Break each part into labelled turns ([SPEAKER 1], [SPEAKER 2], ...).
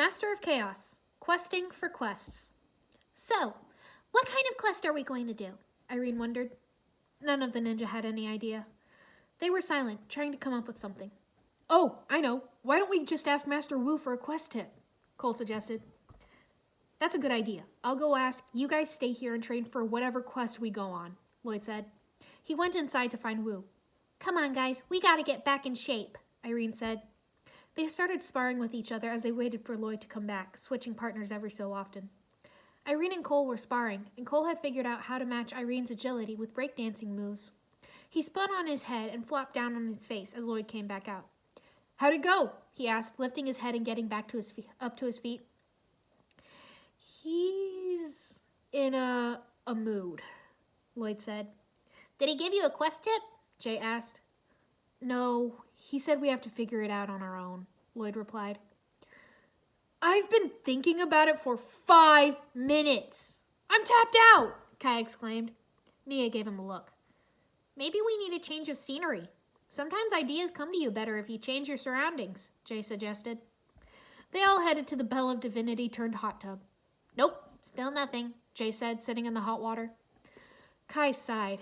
[SPEAKER 1] Master of Chaos, questing for quests. So, what kind of quest are we going to do? Irene wondered. None of the ninja had any idea. They were silent, trying to come up with something. Oh, I know. Why don't we just ask Master Wu for a quest tip? Cole suggested. That's a good idea. I'll go ask. You guys stay here and train for whatever quest we go on, Lloyd said. He went inside to find Wu. Come on, guys. We gotta get back in shape, Irene said. They started sparring with each other as they waited for Lloyd to come back, switching partners every so often. Irene and Cole were sparring, and Cole had figured out how to match Irene's agility with breakdancing moves. He spun on his head and flopped down on his face as Lloyd came back out. How'd it go? He asked, lifting his head and getting back to up to his feet. He's in a mood, Lloyd said. Did he give you a quest tip? Jay asked. No, he said we have to figure it out on our own, Lloyd replied. I've been thinking about it for 5 minutes. I'm tapped out, Kai exclaimed. Nia gave him a look. Maybe we need a change of scenery. Sometimes ideas come to you better if you change your surroundings, Jay suggested. They all headed to the Bell of Divinity turned hot tub. Nope, still nothing, Jay said, sitting in the hot water. Kai sighed.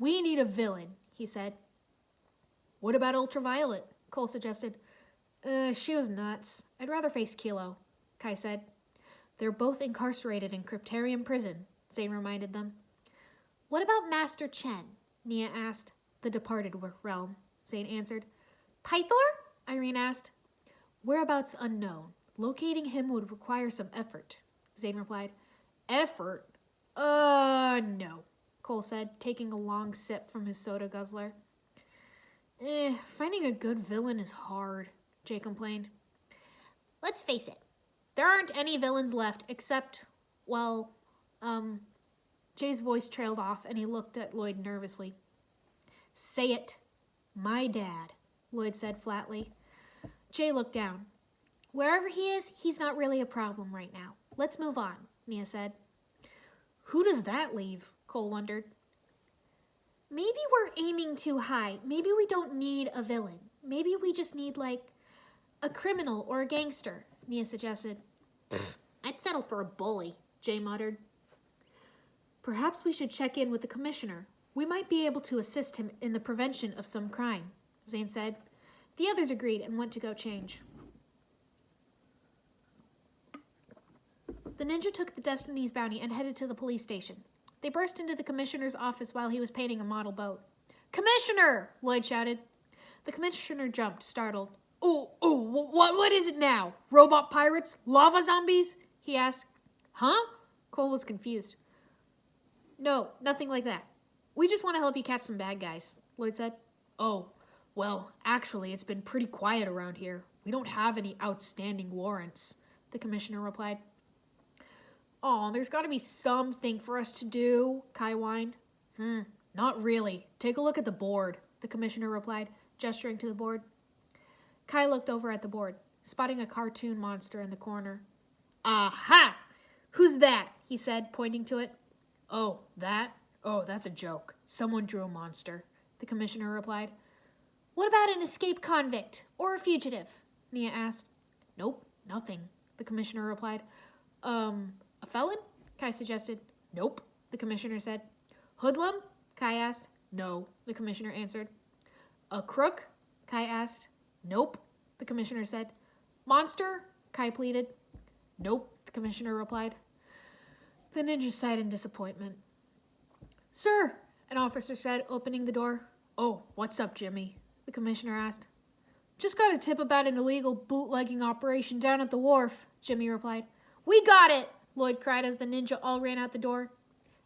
[SPEAKER 1] We need a villain, he said. What about Ultraviolet? Cole suggested. She was nuts. I'd rather face Kilo, Kai said. They're both incarcerated in Cryptarium prison, Zane reminded them. What about Master Chen? Nia asked. The departed realm, Zane answered. Pythor? Irene asked. Whereabouts unknown. Locating him would require some effort, Zane replied. Effort? No, Cole said, taking a long sip from his soda guzzler. Finding a good villain is hard, Jay complained. Let's face it, there aren't any villains left except, well, Jay's voice trailed off and he looked at Lloyd nervously. Say it. My dad, Lloyd said flatly. Jay looked down. Wherever he is, he's not really a problem right now. Let's move on, Nia said. Who does that leave? Cole wondered. Maybe we're aiming too high. Maybe we don't need a villain. Maybe we just need, like, a criminal or a gangster, Nia suggested. I'd settle for a bully, Jay muttered. Perhaps we should check in with the commissioner. We might be able to assist him in the prevention of some crime, Zane said. The others agreed and went to go change. The ninja took the Destiny's bounty and headed to the police station. They burst into the commissioner's office while he was painting a model boat. Commissioner! Lloyd shouted. The commissioner jumped, startled. What is it now? Robot pirates? Lava zombies? He asked. Huh? Cole was confused. No, nothing like that. We just want to help you catch some bad guys, Lloyd said. Oh, well, actually, it's been pretty quiet around here. We don't have any outstanding warrants, the commissioner replied. Oh, there's got to be something for us to do, Kai whined. Not really. Take a look at the board, the commissioner replied, gesturing to the board. Kai looked over at the board, spotting a cartoon monster in the corner. Aha! Who's that? He said, pointing to it. Oh, that? Oh, that's a joke. Someone drew a monster, the commissioner replied. What about an escaped convict or a fugitive? Nia asked. Nope, nothing, the commissioner replied. A felon? Kai suggested. Nope, the commissioner said. Hoodlum? Kai asked. No, the commissioner answered. A crook? Kai asked. Nope, the commissioner said. Monster? Kai pleaded. Nope, the commissioner replied. The ninja sighed in disappointment. Sir, an officer said, opening the door. Oh, what's up, Jimmy? The commissioner asked. Just got a tip about an illegal bootlegging operation down at the wharf, Jimmy replied. We got it, Lloyd cried as the ninja all ran out the door.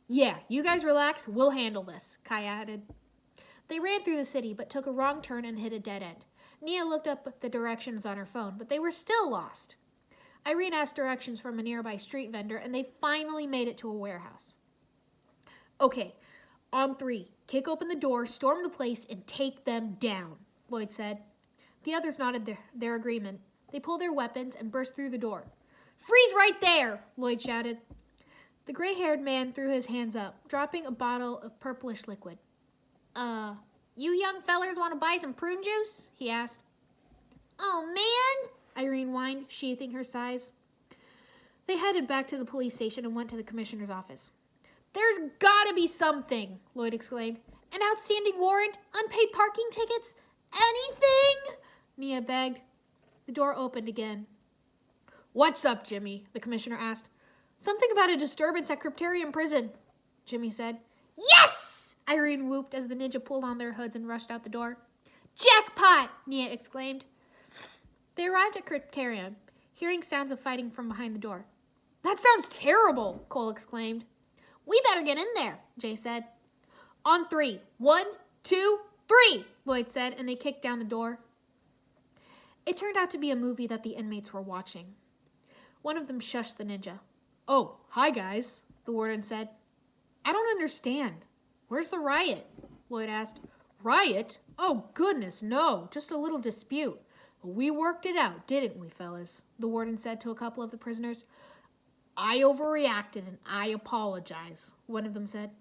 [SPEAKER 1] Yeah, you guys relax, we'll handle this, Kai added. They ran through the city, but took a wrong turn and hit a dead end. Nia looked up the directions on her phone, but they were still lost. Irene asked directions from a nearby street vendor, and they finally made it to a warehouse. Okay, on 3, kick open the door, storm the place, and take them down, Lloyd said. The others nodded their agreement. They pulled their weapons and burst through the door. Freeze right there, Lloyd shouted. The gray-haired man threw his hands up, dropping a bottle of purplish liquid. You young fellers want to buy some prune juice? He asked. Oh, man, Irene whined, sheathing her sighs. They headed back to the police station and went to the commissioner's office. There's gotta be something, Lloyd exclaimed. An outstanding warrant? Unpaid parking tickets? Anything? Nia begged. The door opened again. What's up, Jimmy? The commissioner asked. Something about a disturbance at Cryptarium Prison, Jimmy said. Yes! Irene whooped as the ninja pulled on their hoods and rushed out the door. Jackpot! Nia exclaimed. They arrived at Cryptarium, hearing sounds of fighting from behind the door. That sounds terrible, Cole exclaimed. We better get in there, Jay said. On 3. 1, 2, 3, Lloyd said, and they kicked down the door. It turned out to be a movie that the inmates were watching. One of them shushed the ninja. Oh, hi guys, the warden said. I don't understand. Where's the riot? Lloyd asked. Riot? Oh, goodness, no, just a little dispute. We worked it out, didn't we, fellas? The warden said to a couple of the prisoners. I overreacted and I apologize, one of them said.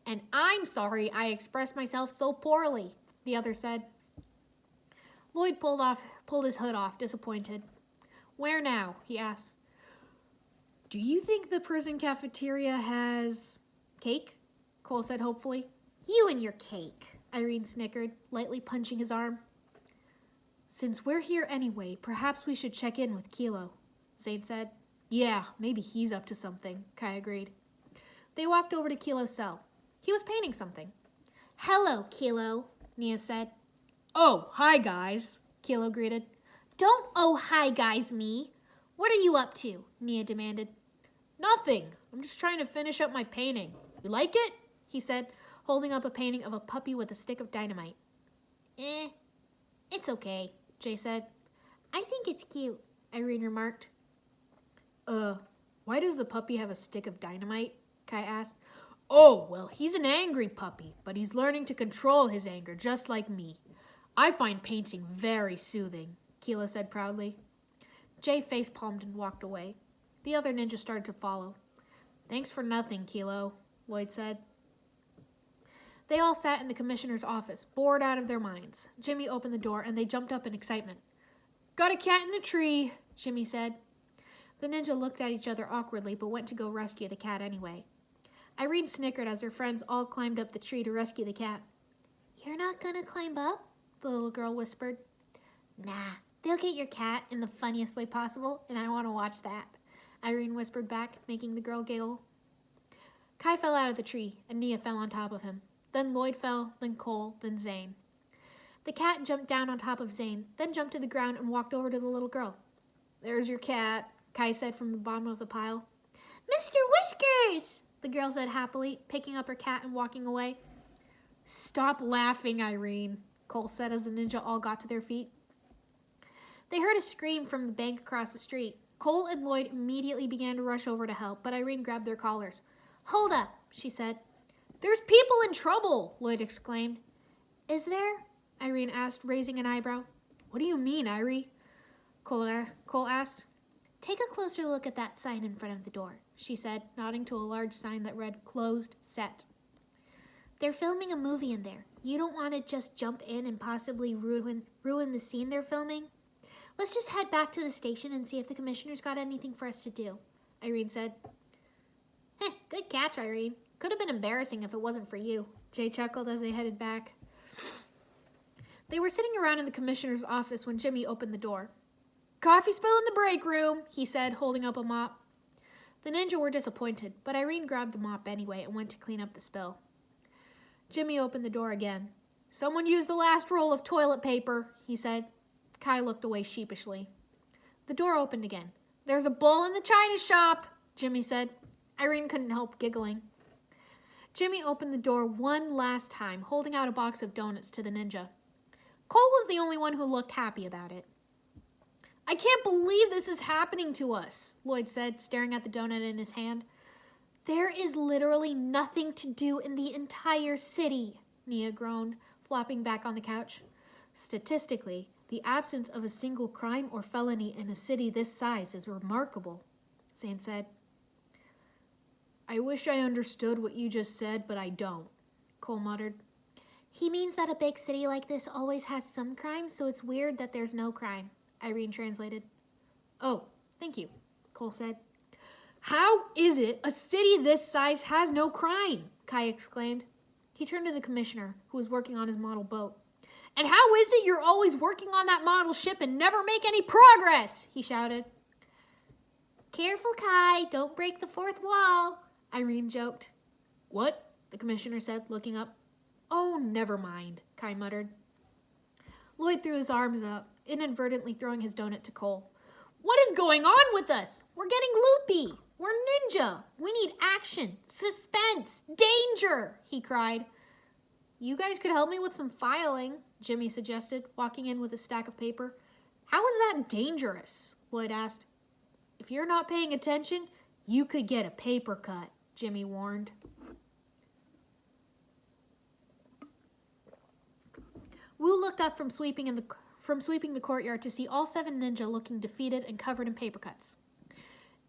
[SPEAKER 1] And I'm sorry I expressed myself so poorly, the other said. Lloyd pulled his hood off, disappointed. Where now? He asked. Do you think the prison cafeteria has cake? Cole said hopefully. You and your cake, Irene snickered, lightly punching his arm. Since we're here anyway, perhaps we should check in with Kilo, Zane said. Yeah, maybe he's up to something, Kai agreed. They walked over to Kilo's cell. He was painting something. Hello, Kilo, Nia said. Oh, hi, guys, Kilo greeted. Don't oh, hi, guys, me. What are you up to? Nia demanded. Nothing. I'm just trying to finish up my painting. You like it? He said, holding up a painting of a puppy with a stick of dynamite. It's okay, Jay said. I think it's cute, Irene remarked. Why does the puppy have a stick of dynamite? Kai asked. Oh, well, he's an angry puppy, but he's learning to control his anger just like me. I find painting very soothing, Kilo said proudly. Jay face-palmed and walked away. The other ninja started to follow. Thanks for nothing, Kilo, Lloyd said. They all sat in the commissioner's office, bored out of their minds. Jimmy opened the door and they jumped up in excitement. Got a cat in the tree, Jimmy said. The ninja looked at each other awkwardly but went to go rescue the cat anyway. Irene snickered as her friends all climbed up the tree to rescue the cat. You're not gonna climb up? The little girl whispered. Nah, they'll get your cat in the funniest way possible, and I want to watch that, Irene whispered back, making the girl giggle. Kai fell out of the tree, and Nia fell on top of him. Then Lloyd fell, then Cole, then Zane. The cat jumped down on top of Zane, then jumped to the ground and walked over to the little girl. There's your cat, Kai said from the bottom of the pile. Mr. Whiskers! The girl said happily, picking up her cat and walking away. Stop laughing, Irene, Cole said as the ninja all got to their feet. They heard a scream from the bank across the street. Cole and Lloyd immediately began to rush over to help, but Irene grabbed their collars. Hold up, she said. There's people in trouble, Lloyd exclaimed. Is there? Irene asked, raising an eyebrow. What do you mean, Irie? Cole asked. Take a closer look at that sign in front of the door, she said, nodding to a large sign that read, Closed Set. They're filming a movie in there. You don't want to just jump in and possibly ruin the scene they're filming? Let's just head back to the station and see if the commissioner's got anything for us to do, Irene said. Good catch, Irene. Could have been embarrassing if it wasn't for you, Jay chuckled as they headed back. They were sitting around in the commissioner's office when Jimmy opened the door. Coffee spill in the break room, he said, holding up a mop. The ninja were disappointed, but Irene grabbed the mop anyway and went to clean up the spill. Jimmy opened the door again. Someone used the last roll of toilet paper, he said. Kai looked away sheepishly. The door opened again. There's a bull in the china shop, Jimmy said. Irene couldn't help giggling. Jimmy opened the door one last time, holding out a box of donuts to the ninja. Cole was the only one who looked happy about it. I can't believe this is happening to us, Lloyd said, staring at the donut in his hand. There is literally nothing to do in the entire city, Nia groaned, flopping back on the couch. Statistically, the absence of a single crime or felony in a city this size is remarkable, Zane said. I wish I understood what you just said, but I don't, Cole muttered. He means that a big city like this always has some crime, so it's weird that there's no crime, Irene translated. Oh, thank you, Cole said. How is it a city this size has no crime? Kai exclaimed. He turned to the commissioner, who was working on his model boat. And how is it you're always working on that model ship and never make any progress? He shouted. Careful, Kai. Don't break the fourth wall, Irene joked. What? The commissioner said, looking up. Oh, never mind, Kai muttered. Lloyd threw his arms up, inadvertently throwing his donut to Cole. What is going on with us? We're getting loopy. We're ninja. We need action, suspense, danger, he cried. You guys could help me with some filing, Jimmy suggested, walking in with a stack of paper. How is that dangerous? Lloyd asked. If you're not paying attention, you could get a paper cut, Jimmy warned. Wu looked up from sweeping the courtyard to see all 7 ninja looking defeated and covered in paper cuts.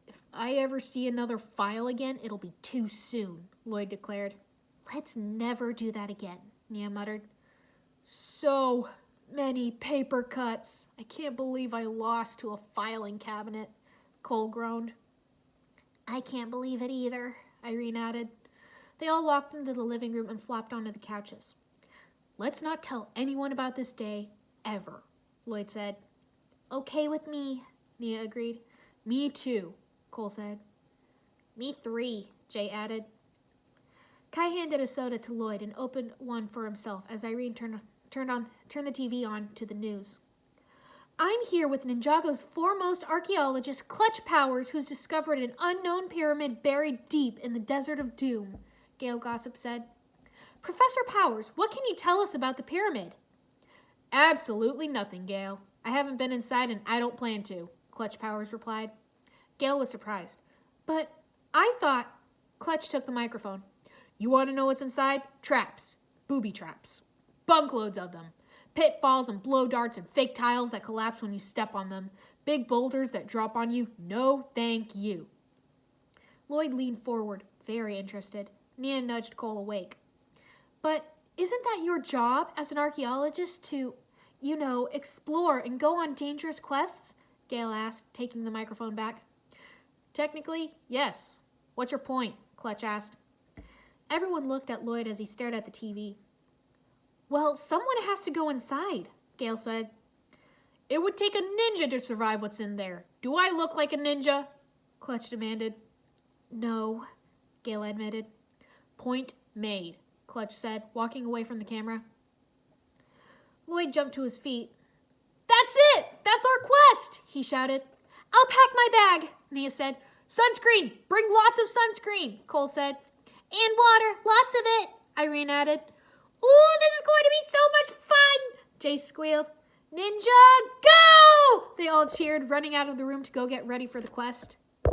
[SPEAKER 1] If I ever see another file again, it'll be too soon, Lloyd declared. Let's never do that again, Nia muttered. So many paper cuts. I can't believe I lost to a filing cabinet, Cole groaned. I can't believe it either, Irene added. They all walked into the living room and flopped onto the couches. Let's not tell anyone about this day, ever, Lloyd said. Okay with me, Nia agreed. Me too, Cole said. Me 3, Jay added. Kai handed a soda to Lloyd and opened one for himself as Irene turned the TV on to the news. I'm here with Ninjago's foremost archaeologist, Clutch Powers, who's discovered an unknown pyramid buried deep in the Desert of Doom, Gale Gossip said. Professor Powers, what can you tell us about the pyramid? Absolutely nothing, Gale. I haven't been inside and I don't plan to, Clutch Powers replied. Gale was surprised. But I thought... Clutch took the microphone. You want to know what's inside? Traps. Booby traps. Bunkloads of them. Pitfalls and blow darts and fake tiles that collapse when you step on them. Big boulders that drop on you. No, thank you. Lloyd leaned forward, very interested. Nia nudged Cole awake. But isn't that your job as an archaeologist to, explore and go on dangerous quests? Gale asked, taking the microphone back. Technically, yes. What's your point? Clutch asked. Everyone looked at Lloyd as he stared at the TV. Well, someone has to go inside, Gale said. It would take a ninja to survive what's in there. Do I look like a ninja? Clutch demanded. No, Gale admitted. Point made, Clutch said, walking away from the camera. Lloyd jumped to his feet. That's it! That's our quest! He shouted. I'll pack my bag, Nia said. Sunscreen! Bring lots of sunscreen, Cole said. And water, lots of it, Irene added. Ooh, this is going to be so much fun, Jay squealed. Ninja, go! They all cheered, running out of the room to go get ready for the quest.